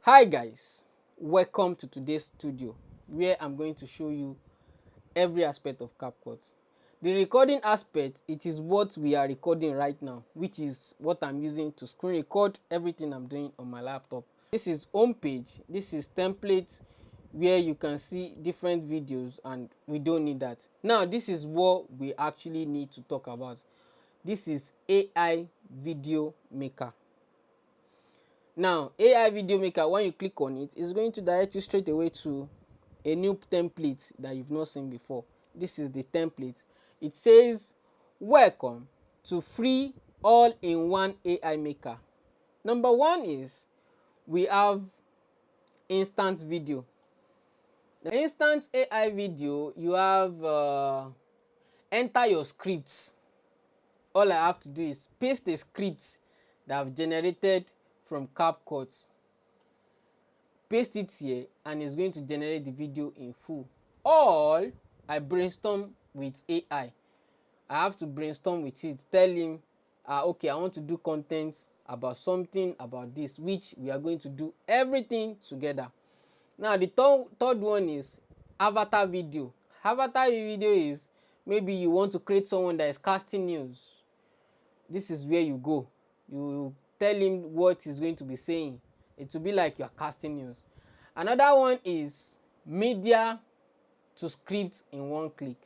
Hi guys, welcome to today's studio where I'm going to show you every aspect of Capcut. The recording aspect, it is what we are recording right now, which is what I'm using to screen record everything I'm doing on my laptop. This is home page, this is templates where you can see different videos, and we don't need that. Now this is what we actually need to talk about. This is AI video maker. Now AI video maker, when you click on it, it's going to direct you straight away to a new template that you've not seen before. This is the template. It says welcome to free all-in-one AI maker. Number one is we have instant video. The instant AI video, you have enter your scripts. All I have to do is paste the scripts that I've generated from Capcut, paste it here, and it's going to generate the video in full. Or I brainstorm with AI. I have to brainstorm with it, tell him okay, I want to do content about something about this, which we are going to do everything together. Now the third one is avatar video. Avatar video is maybe you want to create someone that is casting news. This is where you go, you tell him what he's going to be saying. It will be like you are casting news. Another one is media to script in one click.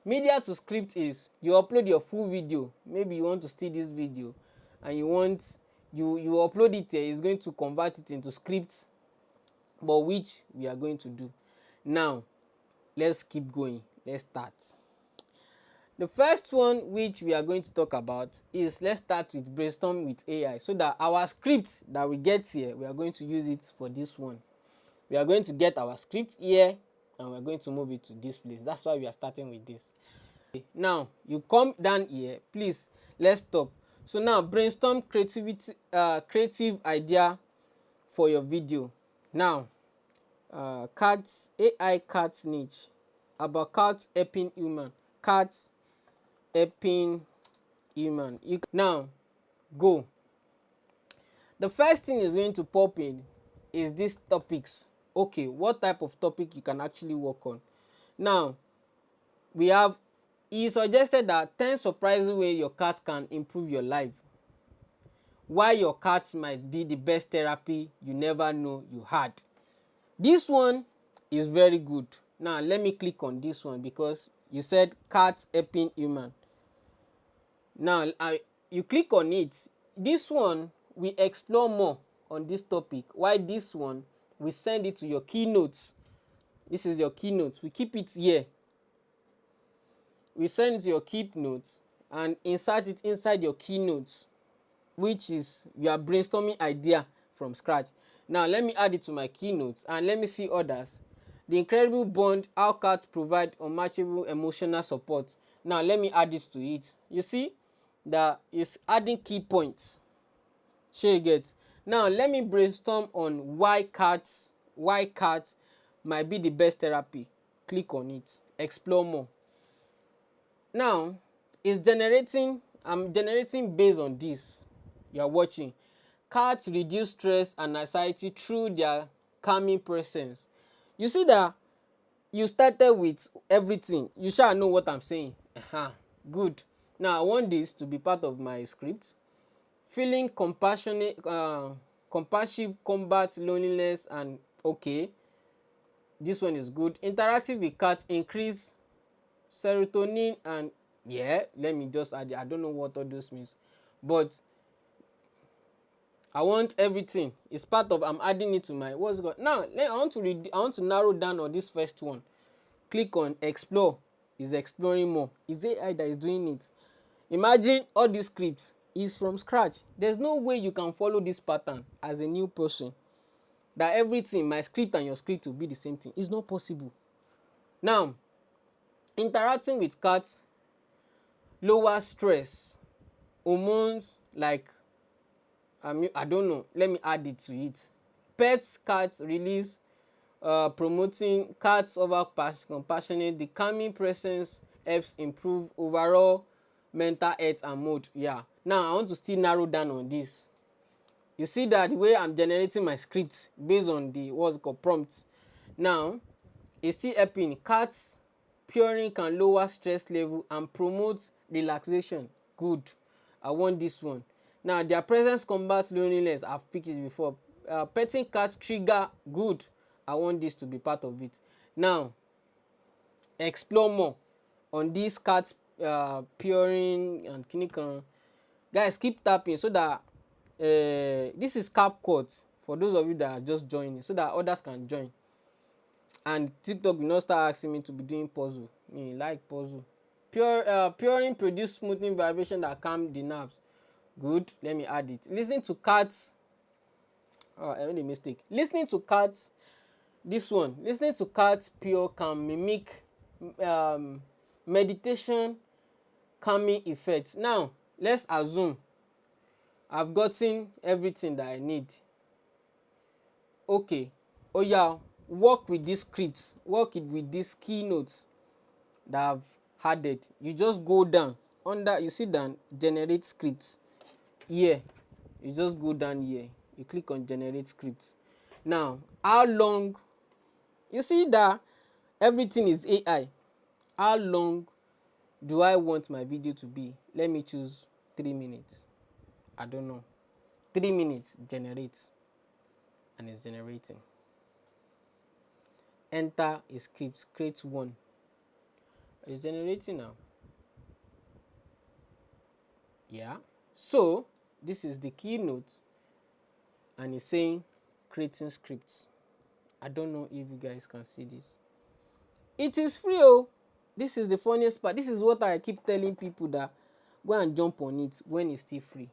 Media to script is you upload your full video. Maybe you want to steal this video and you upload it here. It's going to convert it into script, but which we are going to do. Now let's keep going. Let's start. The first one which we are going to talk about is, let's start with brainstorm with AI, so that our script that we get here, we are going to use it for this one. We are going to get our script here and we are going to move it to this place. That's why we are starting with this. Now you come down here, please, let's stop. So now brainstorm creative idea for your video. Now cats, AI cats niche, about cats helping human, cats helping human. Now go. The first thing is going to pop in is these topics. Okay, what type of topic you can actually work on. Now we have, he suggested that 10 surprising ways your cat can improve your life, why your cat might be the best therapy you never know you had. This one is very good. Now let me click on this one because you said cats helping human. Now you click on it. This one we explore more on this topic, while this one we send it to your keynotes. This is your keynotes. We keep it here. We send it to your keynotes and insert it inside your keynotes, which is you are brainstorming idea from scratch. Now let me add it to my keynotes and let me see others. The incredible bond, how cats provide unmatchable emotional support. Now let me add this to it. You see that is adding key points. Shey you get. Now let me brainstorm on why cats might be the best therapy. Click on it, explore more. Now it's generating, I'm generating based on this. You are watching. Cats reduce stress and anxiety through their calming presence. You see that you started with everything. You shall know what I'm saying. Good. Now I want this to be part of my script. Feeling compassionate, compassion combat loneliness, and okay, this one is good. Interactive with cats increase serotonin, and yeah, let me just add it. I don't know what all those means, but I want everything. It's part of, I'm adding it to my what's got. Now I want to read, I want to narrow down on this first one. Click on explore. Is exploring more. Is AI that is doing it. Imagine all these scripts is from scratch. There's no way you can follow this pattern as a new person, that everything, my script and your script, will be the same thing. It's not possible. Now interacting with cats lower stress hormones, like I don't know, let me add it to it. Pets cats release promoting cats over compassionate. The calming presence helps improve overall mental health and mood. Yeah, now I want to still narrow down on this. You see that the way I'm generating my script based on the what's called prompt. Now it's still helping. Cats purring can lower stress level and promote relaxation. Good. I want this one. Now their presence combats loneliness. I've picked it before. Petting cats trigger. Good. I want this to be part of it. Now explore more on this cat purring and kinikan. Guys, keep tapping so that this is Capcut for those of you that are just joining, so that others can join. And TikTok will not start asking me to be doing puzzle. Me like puzzle. Purring produce smoothing vibration that calm the nerves. Good. Let me add it. Listening to cats. I made a mistake. Listening to cats. This one. Listening to cats pure can mimic meditation calming effects. Now let's assume I've gotten everything that I need. Okay. Oh yeah, work with these scripts, work it with these keynotes that I've added. You just go down under, you see down generate scripts here. You just go down here, you click on generate scripts. Now how long, you see that everything is AI. How long do I want my video to be? Let me choose 3 minutes. I don't know. 3 minutes, generate, and it's generating. Enter a script, create one. It's generating now. Yeah. So this is the keynote, and it's saying creating scripts. I don't know if you guys can see this. It is free. Oh, this is the funniest part. This is what I keep telling people, that go and jump on it when it's still free.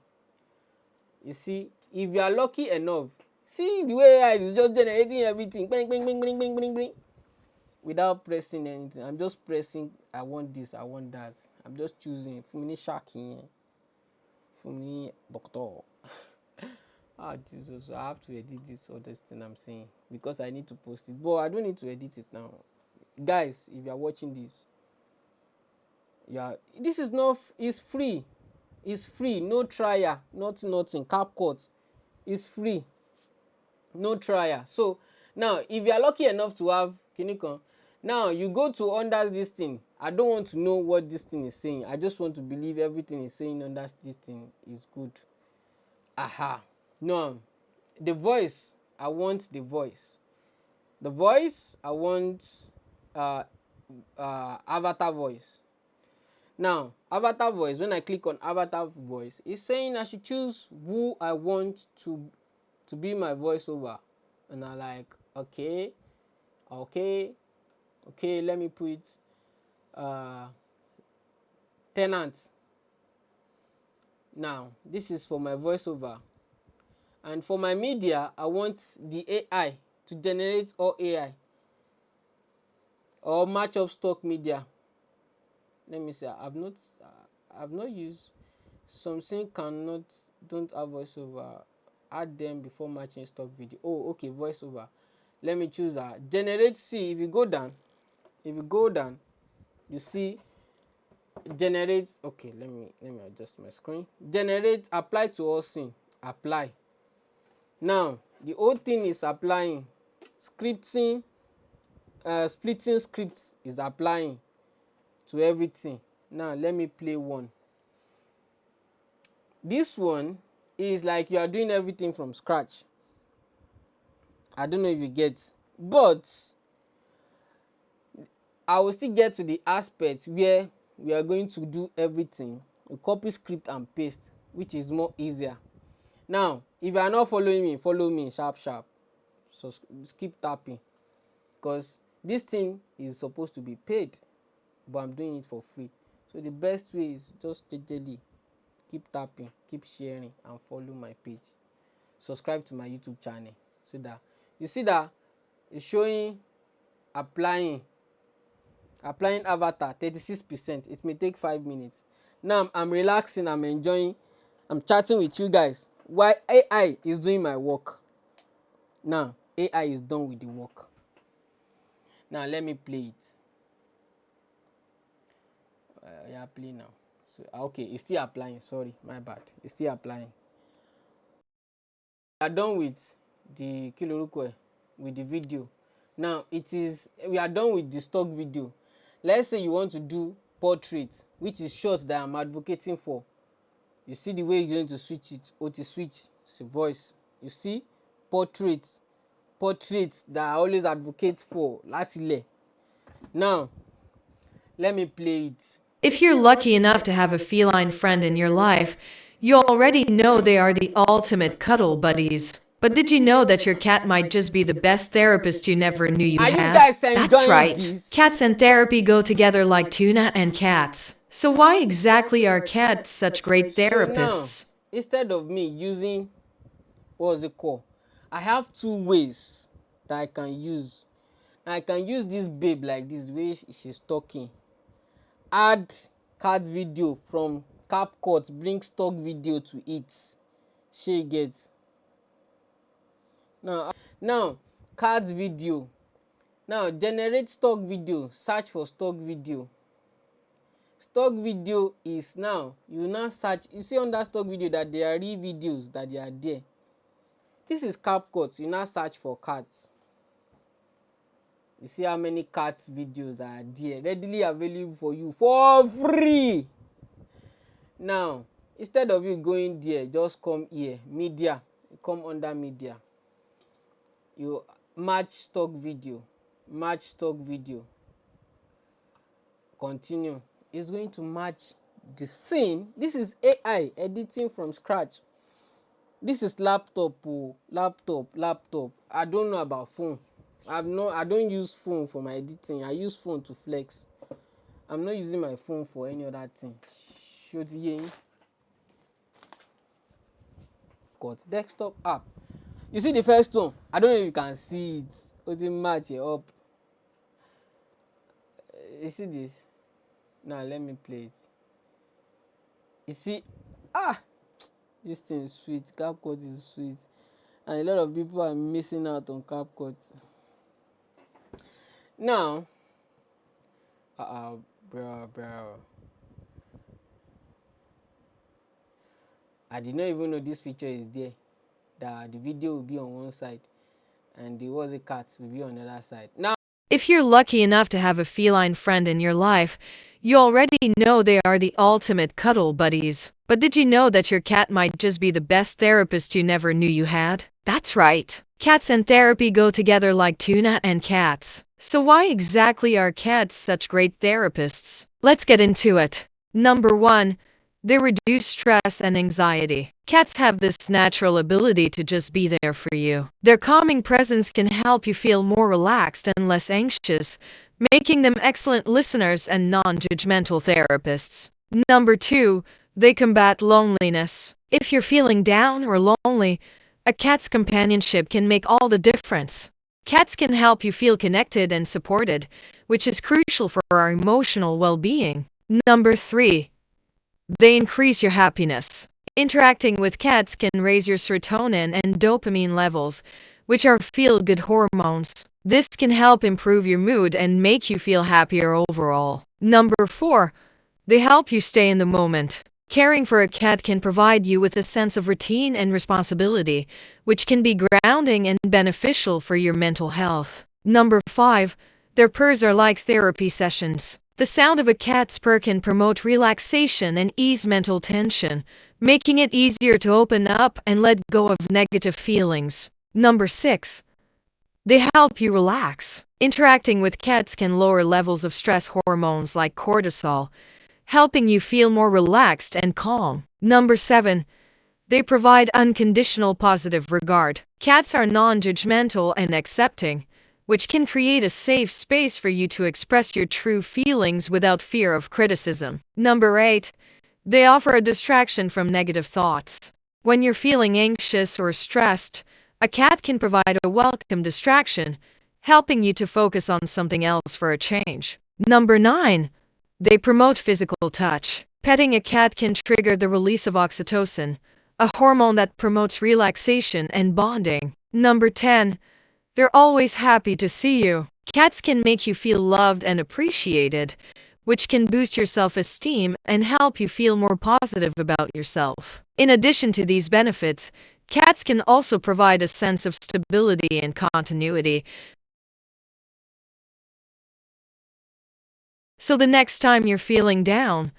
You see, if you are lucky enough, see the way I is just generating everything, bing, bing, bing, bing, bing, bing, bing, without pressing anything. I'm just pressing, I want this, I want that. I'm just choosing. Fumini Shaki, Fumini Bokto. Ah, Jesus, I have to edit this other thing I'm saying because I need to post it. But I don't need to edit it now. Guys, if you are watching this, yeah, this is not, it's free. It's free, no trial, nothing. Capcut is free, no trial. So now if you are lucky enough to have Kinikon, now you go to under this thing. I don't want to know what this thing is saying. I just want to believe everything is saying under this thing is good. Aha. No, the voice, I want the voice. The voice, I want avatar voice. Now avatar voice, when I click on avatar voice, it's saying I should choose who I want to be my voiceover. And I like, okay, let me put tenant. Now this is for my voiceover. And for my media, I want the AI to generate all AI or match up stock media. Let me see. I've not used something don't have voiceover. Add them before matching stock video. Oh, okay, voiceover. Let me choose generate. See, if you go down, you see generate. Okay, let me adjust my screen. Generate, apply to all scene. Apply. Now the whole thing is applying. Scripting, splitting scripts is applying to everything. Now let me play one. This one is like you are doing everything from scratch. I don't know if you get, but I will still get to the aspect where we are going to do everything. We copy script and paste, which is more easier. Now if you are not following me, follow me sharp. So keep tapping, because this thing is supposed to be paid, but I'm doing it for free. So the best way is just steadily keep tapping, keep sharing, and follow my page. Subscribe to my YouTube channel so that you see that it's showing applying avatar 36%. It may take 5 minutes. Now I'm relaxing, I'm enjoying, I'm chatting with you guys while AI is doing my work. Now AI is done with the work. Now let me play it. Yeah, play now. So okay, it's still applying. Sorry, my bad. It's still applying. are done with the kilorukwe with the video. Now we are done with the stock video. Let's say you want to do portrait, which is short that I'm advocating for. You see the way you're going to switch it. Oti switch, it's a voice. You see portraits that I always advocate for látilẹ̀. Now let me play it. If you're lucky enough to have a feline friend in your life, you already know they are the ultimate cuddle buddies. But did you know that your cat might just be the best therapist you never knew you Are had? you guys enjoying That's right. this? Cats and therapy go together like tuna and cats. So why exactly are cats such great therapists? So now, instead of me using, what's it called? I have two ways that I can use. I can use this babe like this way she's talking. Add cat video from Capcut, bring stock video to it. She gets. Now cat video. Now generate stock video. Search for stock video. Stock video is now, you now search, you see under stock video that there are real videos that they are there. This is Capcut. You now search for cats. You see how many cats videos that are there readily available for you for free. Now instead of you going there, just come here, media. You come under media, you match stock video, continue. It's going to match the scene. This is AI editing from scratch. This is laptop. I don't know about phone. I don't use phone for my editing. I use phone to flex. I'm not using my phone for any other thing. Got desktop app. You see the first one? I don't know if you can see it. Does it match it up? You see this? Now let me play it. You see, this thing is sweet. Capcut is sweet, and a lot of people are missing out on Capcut. Now, bro. I did not even know this feature is there. That the video will be on one side, and the cats will be on the other side. Now, if you're lucky enough to have a feline friend in your life, you already know they are the ultimate cuddle buddies. But did you know that your cat might just be the best therapist you never knew you had? That's right. Cats and therapy go together like tuna and cats. So why exactly are cats such great therapists? Let's get into it. Number 1. They reduce stress and anxiety. Cats have this natural ability to just be there for you. Their calming presence can help you feel more relaxed and less anxious, making them excellent listeners and non-judgmental therapists. Number 2, they combat loneliness. If you're feeling down or lonely, a cat's companionship can make all the difference. Cats can help you feel connected and supported, which is crucial for our emotional well-being. Number 3, they increase your happiness. Interacting with cats can raise your serotonin and dopamine levels, which are feel-good hormones. This can help improve your mood and make you feel happier overall. Number 4, they help you stay in the moment. Caring for a cat can provide you with a sense of routine and responsibility, which can be grounding and beneficial for your mental health. Number 5, their purrs are like therapy sessions. The sound of a cat's purr can promote relaxation and ease mental tension, making it easier to open up and let go of negative feelings. Number 6, they help you relax. Interacting with cats can lower levels of stress hormones like cortisol, helping you feel more relaxed and calm. Number 7, they provide unconditional positive regard. Cats are non-judgmental and accepting, which can create a safe space for you to express your true feelings without fear of criticism. Number 8, they offer a distraction from negative thoughts. When you're feeling anxious or stressed, a cat can provide a welcome distraction, helping you to focus on something else for a change. Number 9, they promote physical touch. Petting a cat can trigger the release of oxytocin, a hormone that promotes relaxation and bonding. Number 10, they're always happy to see you. Cats can make you feel loved and appreciated, which can boost your self-esteem and help you feel more positive about yourself. In addition to these benefits, Cats can also provide a sense of stability and continuity. So the next time you're feeling down,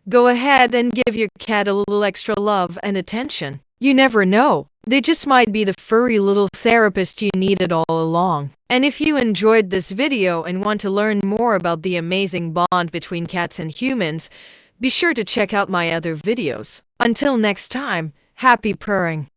go ahead and give your cat a little extra love and attention. You never know. They just might be the furry little therapist you needed all along. And if you enjoyed this video and want to learn more about the amazing bond between cats and humans, be sure to check out my other videos. Until next time, happy purring.